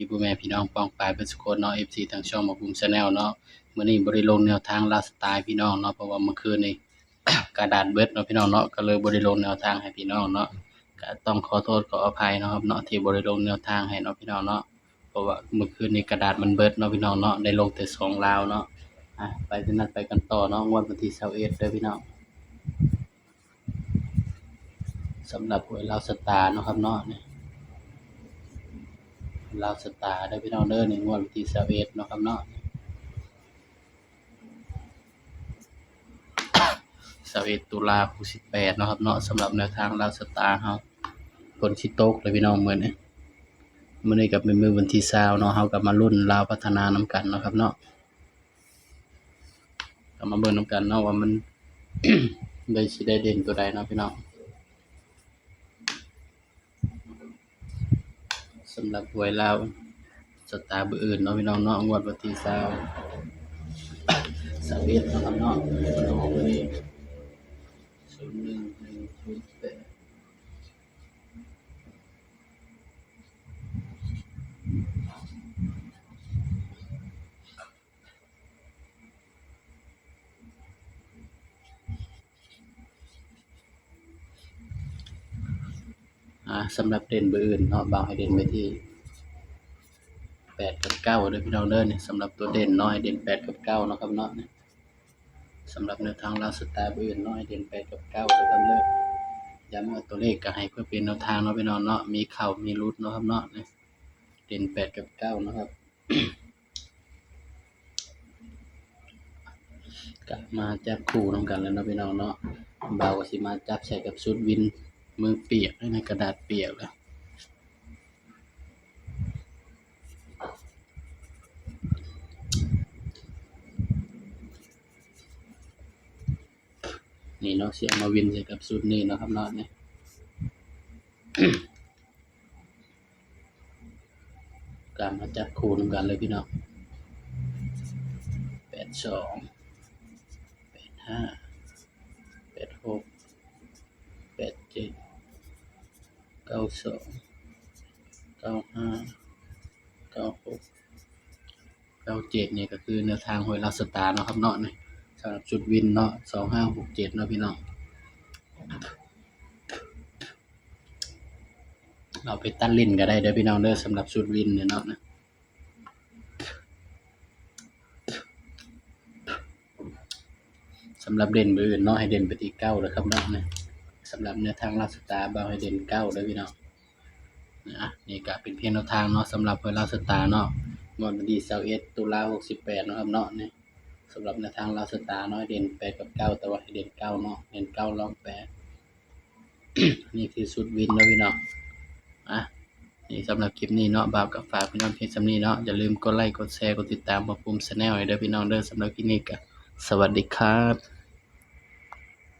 พ่อแม่พี่น้องป้องปรายเบิดสุคนเนาะ FC ทางช่องหมอภูมิ Channel เนาะมื้อนี้บ่ได้ลงแนวทางไลฟ์สไตล์พี่น้องเนาะเพราะว่าเมื่อคืนนี้ กระดาษเบิดเนาะพี่น้องเนาะก็เลยบ่ได้ลงแนวทางให้พี่น้องเนาะก็ต้องขอโทษขออภัยเนาะครับเนาะที่บ่ได้ลงแนวทางให้เนาะพี่น้องเนาะเพราะว่าเมื่อคืนนี้กระดาษมันเบิดเนาะพี่น้องเนาะได้ลงแต่2ลาวเนาะไปที่นั่นไปกันต่อเนาะงวดวันที่21เด้อพี่น้องสำหรับหวยลาวสตาร์เนาะครับเนาะนี่ลาวสตาร์เด้อพี่น้องเด้อนี่งวดวันที่21เนาะครับเนาะ21ตุลาคม68เนาะครับเนาะสำหรับแนวทางลาวสตาร์เฮาฝนสิตกเลยพี่น้องมื้อนี้ก็เป็นมื้อวันที่20เนาะเฮาก็มาลุ้นลาวพัฒนานำกันเนาะครับเนาะก็มาเบิ่งนำกันเนาะว่ามัน ได้สิได้เด่นตัวใดเนาะพี่น้องสำหรับหวยลาวสตาร์เบอร์อื่นเนาะพี่น้องเนาะงวดวันที่20 21เนาะครับเนาะมันออกมื้อนี้01108สำหรับเด่นเบอร์อื่นเนาะบ่าวให้เด่นไปที่8กับ9เด้อพี่น้องเด้อนี่สำหรับตัวเด่นเนาะให้เด่น8กับ9เนาะครับเนาะนี่สำหรับแนวทางลาวสตาร์เบอร์อื่นเนาะให้เด่น8กับ9เด้อครับเด้อย้ำว่าตัวเลขก็ให้เพื่อเป็นแนวทางเนาะพี่น้องเนาะมีเข้ามีหลุดเนาะครับเนาะนี่เด่น8กับ9เนาะครับ ก็มาจับคู่นำกันแล้วเนาะพี่น้องเนาะบ่าวก็สิมาจับใส่กับชุดวินมือเปียกในกระดาษเปียกแล้วนี่เนาะสิเอามาวินใส่กับชุดนี้เนาะครับเนาะนี่ ก็มาจับคู่นำกันเลยพี่น้อง82 85 86 87 92 95 96 97นี่ก็คือแนวทางหวยลาวสตาร์เนาะครับเนาะนี่สำหรับชุดวินเนาะ2567เนาะพี่น้องเราไปตัดลิ้นก็ได้เด้อพี่น้องเด้อสำหรับชุดวินเนี่ยเนาะนะสำหรับเด่นเบอร์อื่นเนาะให้เด่นไปที่9เด้อครับเนาะนะสำหรับแนวทางลาวสตาร์บ่าวให้เด่น9เด้อพี่น้องนี่ก็เป็นเพียงแนวทางเนาะสำหรับหวยลาวสตาร์เนาะงวดวันที่21ตุลาคม68เนาะครับเนาะนี่สำหรับแนวทางลาวสตาร์เนาะให้เด่น8กับ9แต่ว่าให้เด่น9เนาะเด่น9รอง8 นี่คือชุดวินเนาะพี่น้องนี่สำหรับคลิปนี้เนาะบ่าวกับฝากพี่น้องเพียงส่ำนี้เนาะอย่าลืมกดไลค์กดแชร์กดติดตามหมอภูมิ Channel ให้เด้อพี่น้องเด้อสำหรับคลิปนี้ก็สวัสดีครับ